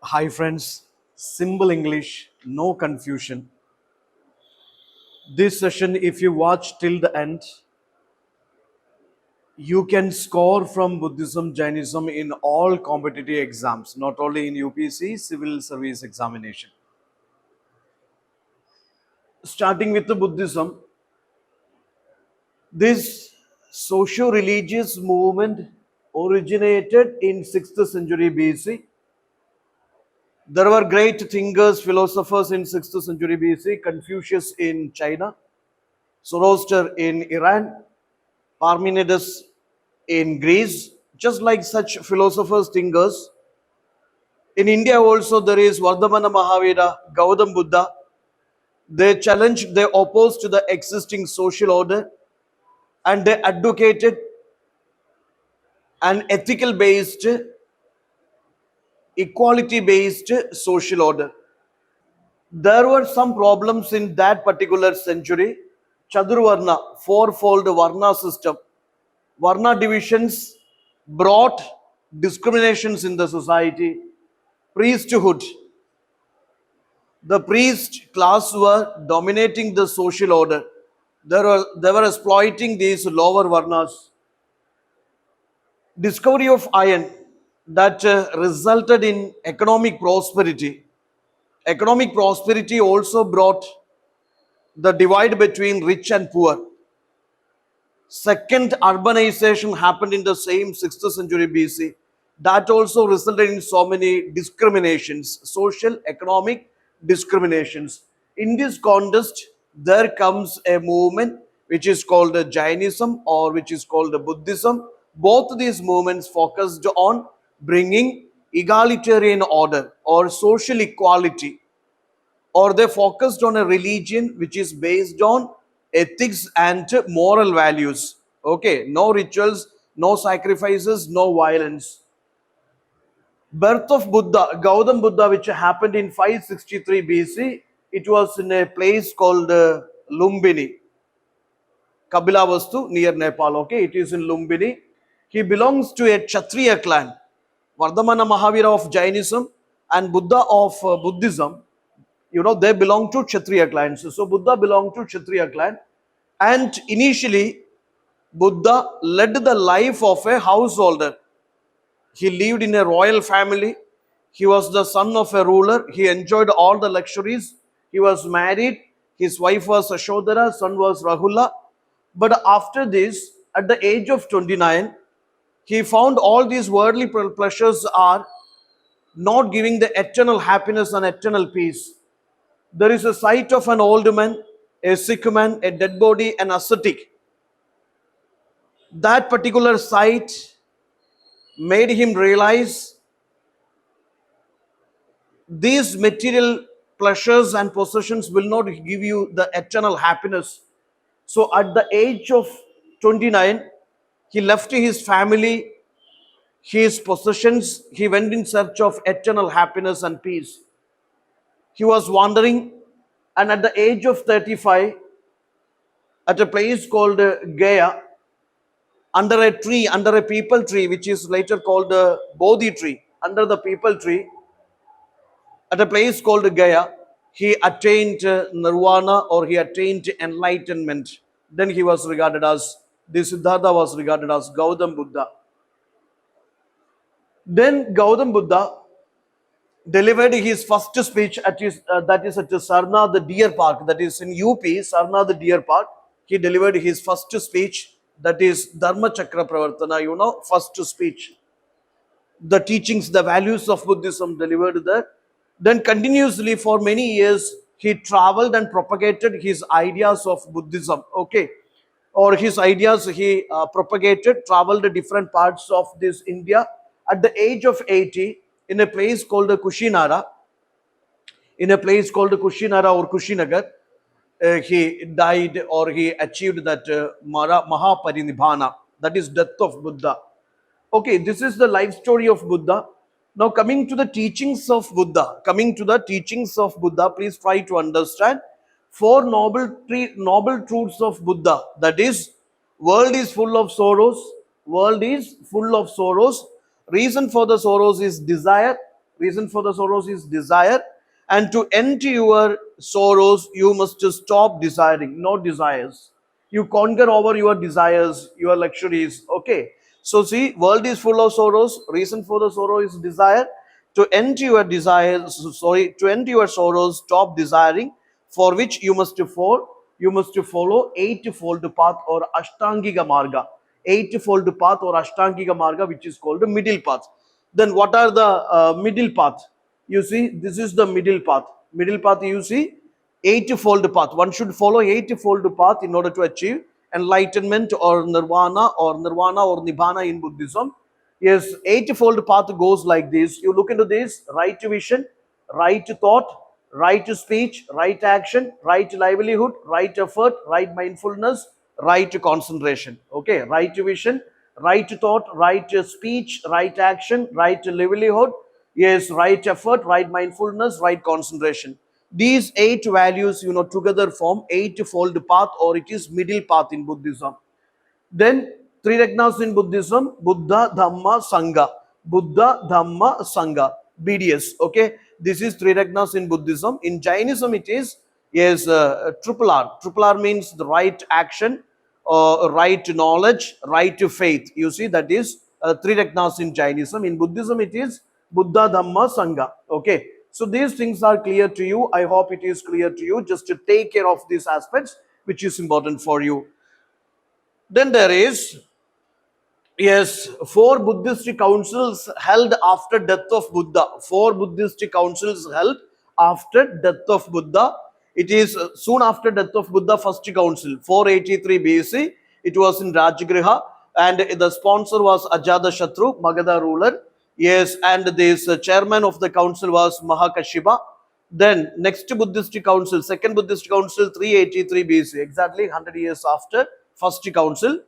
Hi friends, simple English, no confusion. This session, if you watch till the end, you can score from Buddhism, Jainism in all competitive exams, not only in UPSC civil service examination. Starting with the Buddhism, this socio-religious movement originated in 6th century BC. There were great thinkers, philosophers in 6th century BC, Confucius in China, Zoroaster in Iran, Parmenides in Greece, just like such philosophers, thinkers. In India also there is Vardhamana Mahavira, Gautam Buddha. They challenged, they opposed to the existing social order and they advocated an ethical based, equality based social order. There were some problems in that particular century. Chadurvarna, fourfold Varna system. Varna divisions brought discriminations in the society. Priesthood. The priest class were dominating the social order. They were exploiting these lower Varnas. Discovery of iron that resulted in economic prosperity. Economic prosperity also brought the divide between rich and poor. Second urbanization happened in the same 6th century BC. That also resulted in so many discriminations, social, economic discriminations. In this context, there comes a movement which is called Jainism or which is called Buddhism. Both these movements focused on bringing egalitarian order or social equality, or they focused on a religion which is based on ethics and moral values. Okay, no rituals, no sacrifices, no violence. Birth of Buddha, Gautam Buddha, which happened in 563 BC, it was in a place called Lumbini, Kabilavastu near Nepal. Okay, it is in Lumbini. He belongs to a Kshatriya clan. Vardhamana Mahavira of Jainism and Buddha of Buddhism, they belong to Kshatriya clans. So Buddha belonged to Kshatriya clan, and initially Buddha led the life of a householder. He lived in a royal family. He was the son of a ruler. He enjoyed all the luxuries. He was married. His wife was Ashodhara, son was Rahula. But after this, at the age of 29, he found all these worldly pleasures are not giving the eternal happiness and eternal peace. There is a sight of an old man, a sick man, a dead body, an ascetic. That particular sight made him realize these material pleasures and possessions will not give you the eternal happiness. So at the age of 29, he left his family, his possessions. He went in search of eternal happiness and peace. He was wandering, and at the age of 35, at a place called Gaya, under a tree, under a peepal tree, which is later called the Bodhi tree, under the peepal tree, at a place called Gaya, he attained nirvana, or he attained enlightenment. Then he was regarded as, the Siddhartha was regarded as Gautam Buddha. Then Gautam Buddha delivered his first speech at that is at Sarna, the deer park, that is in UP, Sarna, the deer park. He delivered his first speech, that is Dharma Chakra Pravartana, first speech. The teachings, the values of Buddhism delivered there. Then continuously for many years, he traveled and propagated his ideas of Buddhism, okay, or his ideas he propagated, traveled to different parts of this India. At the age of 80, in a place called Kushinara, or Kushinagar, he died, or he achieved that Mahaparinibbana, that is death of Buddha. Okay, this is the life story of Buddha. Now coming to the teachings of Buddha, please try to understand four noble truths of Buddha. That is, world is full of sorrows. Reason for the sorrows is desire. Reason for the sorrows is desire. And to end your sorrows, you must stop desiring, no desires. You conquer over your desires, your luxuries. Okay. So see, world is full of sorrows. Reason for the sorrow is desire. To end your desires, sorry, to end your sorrows, stop desiring, for which you must follow eightfold path or Ashtangika Marga. Eightfold path or Ashtangika Marga, which is called the middle path. Then what are the middle path? You see, this is the middle path. Middle path, you see, eightfold path. One should follow eightfold path in order to achieve enlightenment or nirvana or nibbana in Buddhism. Yes, eightfold path goes like this. You look into this: right vision, right thought, right speech, right action, right livelihood, right effort, right mindfulness, right concentration. Okay, right vision, right thought, right speech, right action, right livelihood, yes, right effort, right mindfulness, right concentration. These eight values, together form eightfold path, or it is middle path in Buddhism. Then three Ragnas in Buddhism: Buddha, Dhamma, Sangha. Buddha, Dhamma, Sangha. BDS. Okay, this is three Ragnas in Buddhism. In Jainism, it is yes triple R. Triple R means the right action, right knowledge, right faith. You see, that is three Ragnas in Jainism. In Buddhism, it is Buddha, Dhamma, Sangha. Okay, so these things are clear to you. I hope it is clear to you. Just to take care of these aspects, which is important for you. Then there is, yes, four Buddhist councils held after death of Buddha. Four Buddhist councils held after death of Buddha. It is soon after death of Buddha, first council, 483 BC. It was in Rajgriha, and the sponsor was Ajada Shatru, Magadha ruler. Yes, and this chairman of the council was Mahakashipa. Then next Buddhist council, second Buddhist council, 383 BC, exactly 100 years after first council.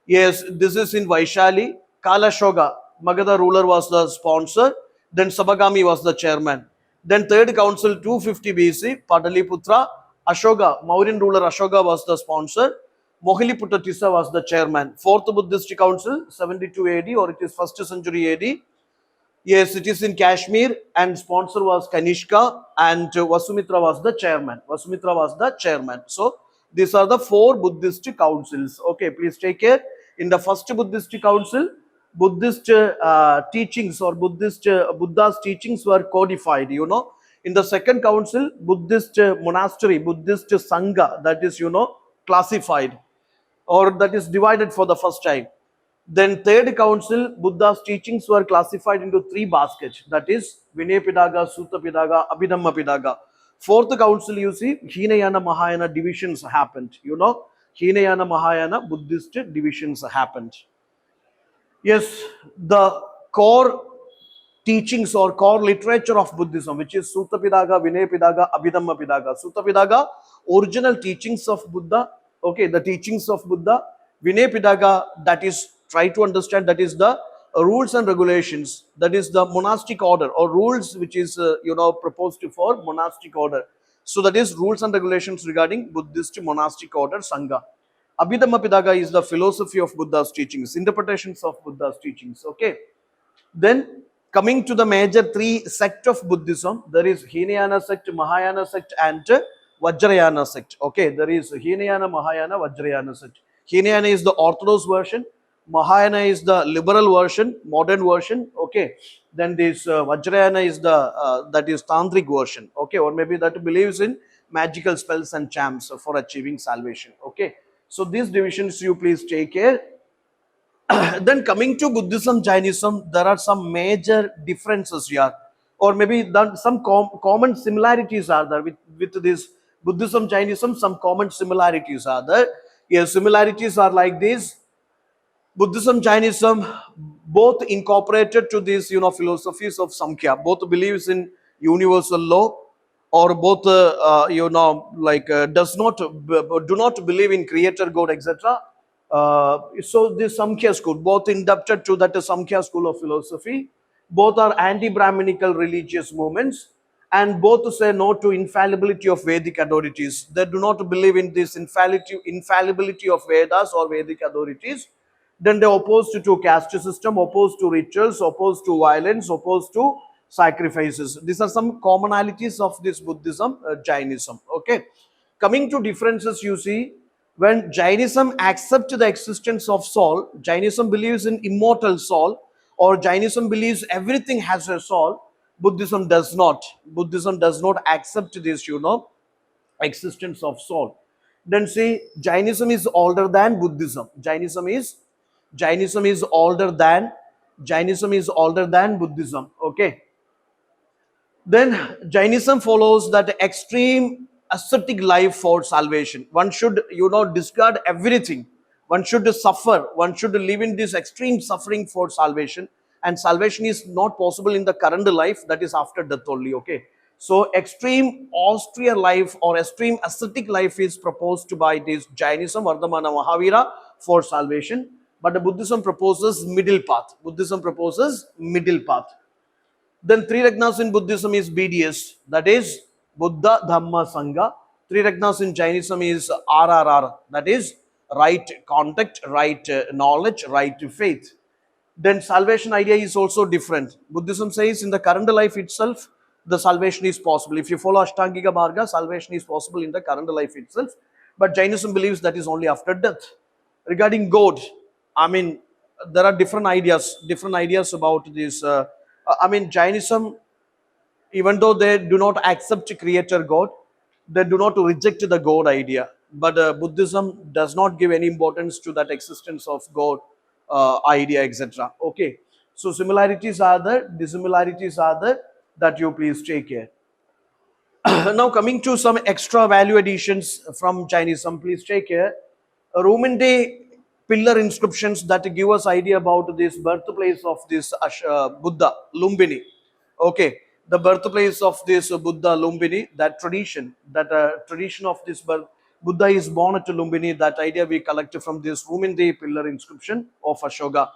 Yes, this is in Vaishali. Kalashoga, Magadha ruler, was the sponsor. Then Sabagami was the chairman. Then third council, 250 BC, Padaliputra. Ashoka, Mauryan ruler Ashoka, was the sponsor. Mohiliputta Tissa was the chairman. Fourth Buddhist council, 72 AD, or it is first century AD. Yes, it is in Kashmir, and sponsor was Kanishka, and Vasumitra was the chairman. Vasumitra was the chairman. So these are the four Buddhist councils. Okay, please take care. In the first Buddhist council, Buddhist teachings or Buddha's teachings were codified. In the second council, Buddhist monastery, Buddhist sangha, that is classified, or that is divided for the first time. Then third council, Buddha's teachings were classified into three baskets. That is Vinaya Pidaga, Sutta Pidaga, Abhidhamma Pidaga. Fourth council, you see, Hinayana Mahayana divisions happened. Hinayana Mahayana Buddhist divisions happened. Yes, the core teachings or core literature of Buddhism, which is Sutta Pidaga, Vinaya Pidaga, Abhidhamma Pidaga. Sutta Pidaga, original teachings of Buddha. Okay, the teachings of Buddha. Vinaya Pidaga, that is, try to understand, that is the rules and regulations. That is the monastic order or rules which is proposed for monastic order. So that is rules and regulations regarding Buddhist monastic order Sangha. Abhidhamma Pidaga is the philosophy of Buddha's teachings, interpretations of Buddha's teachings. Okay. Then coming to the major three sect of Buddhism, there is Hinayana sect, Mahayana sect, and Vajrayana sect. Okay, there is Hinayana, Mahayana, Vajrayana sect. Hinayana is the orthodox version, Mahayana is the liberal version, modern version. Okay, then this Vajrayana is the that is tantric version. Okay, or maybe that believes in magical spells and charms for achieving salvation. Okay, so these divisions you please take care. Then coming to Buddhism, Jainism, there are some major differences here, or maybe some common similarities are there with this Buddhism, Jainism. Some common similarities are there. Yes, similarities are like this. Buddhism, Jainism, both incorporated to these philosophies of Samkhya. Both believes in universal law, or both does not do not believe in creator God, etc. So this Samkhya school, both inducted to that Samkhya school of philosophy, both are anti-Brahminical religious movements, and both say no to infallibility of Vedic authorities. They do not believe in this infallibility of Vedas or Vedic authorities. Then they opposed to caste system, opposed to rituals, opposed to violence, opposed to sacrifices. These are some commonalities of this Buddhism, Jainism. Okay. Coming to differences, you see, when Jainism accepts the existence of soul, Jainism believes in immortal soul, or Jainism believes everything has a soul. Buddhism does not. Buddhism does not accept this, existence of soul. Then see, Jainism is older than Buddhism. Jainism is older than Buddhism. Okay. Then Jainism follows that extreme ascetic life for salvation. One should, discard everything. One should suffer. One should live in this extreme suffering for salvation. And salvation is not possible in the current life, that is after death only. Okay. So extreme austere life or extreme ascetic life is proposed by this Jainism, Vardhamana Mahavira, for salvation. But the Buddhism proposes middle path. Then three Ragnas in Buddhism is BDS, that is Buddha Dhamma Sangha. Three Ragnas in Jainism is RRR, that is right contact, right knowledge, right faith. Then salvation idea is also different. Buddhism says in the current life itself, the salvation is possible. If you follow Ashtangika Marga, salvation is possible in the current life itself. But Jainism believes that is only after death. Regarding God, I mean, there are different ideas about this. Jainism, even though they do not accept creator God, they do not reject the God idea. But Buddhism does not give any importance to that existence of God idea, etc. Okay. So similarities are there, dissimilarities are there, that you please take care. Now coming to some extra value additions from Jainism, please take care. Ruminde pillar inscriptions that give us idea about this birthplace of this Buddha, Lumbini. Okay, the birthplace of this Buddha, Lumbini, that tradition of this birth, Buddha is born at Lumbini, that idea we collected from this Ruminde pillar inscription of Ashoka.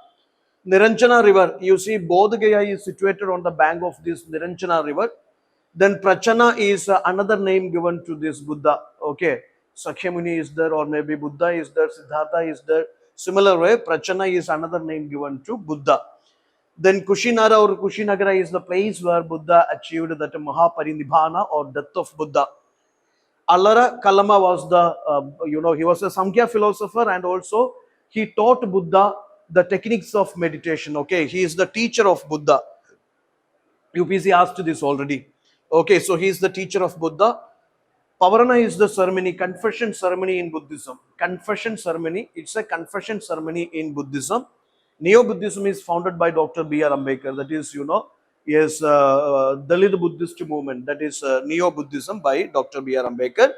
Niranjana river, you see Bodh Gaya is situated on the bank of this Niranjana river. Then Prachana is another name given to this Buddha. Okay, Sakhyamuni is there, or maybe Buddha is there, Siddhartha is there. Similar way, Prachana is another name given to Buddha. Then Kushinara or Kushinagara is the place where Buddha achieved that Mahaparinibhana or death of Buddha. Allara Kalama was he was a Samkhya philosopher, and also he taught Buddha the techniques of meditation. Okay, he is the teacher of Buddha. UPSC asked this already. Okay, so he is the teacher of Buddha. Pavarana is the ceremony, confession ceremony in Buddhism. Confession ceremony, it's a confession ceremony in Buddhism. Neo-Buddhism is founded by Dr. B.R. Ambedkar. That is, is Dalit Buddhist movement. That is Neo-Buddhism by Dr. B.R. Ambedkar.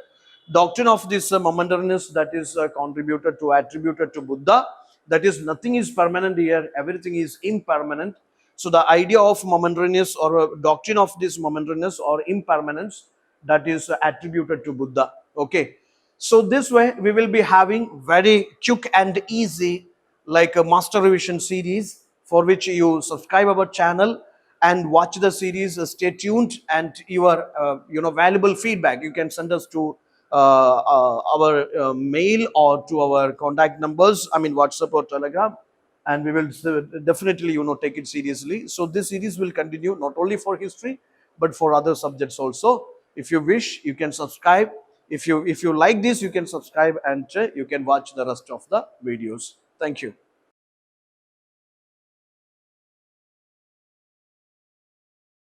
Doctrine of this momentariness, that is attributed to Buddha. That is, nothing is permanent here. Everything is impermanent. So the idea of momentariness or doctrine of this momentariness or impermanence, that is attributed to Buddha. Okay. So this way we will be having very quick and easy like a master revision series, for which you subscribe our channel and watch the series. Stay tuned, and your valuable feedback you can send us to our mail or to our contact numbers, WhatsApp or Telegram, and we will definitely take it seriously. So this series will continue not only for history but for other subjects also. If you wish, you can subscribe. If you like this, you can subscribe, and you can watch the rest of the videos. Thank you.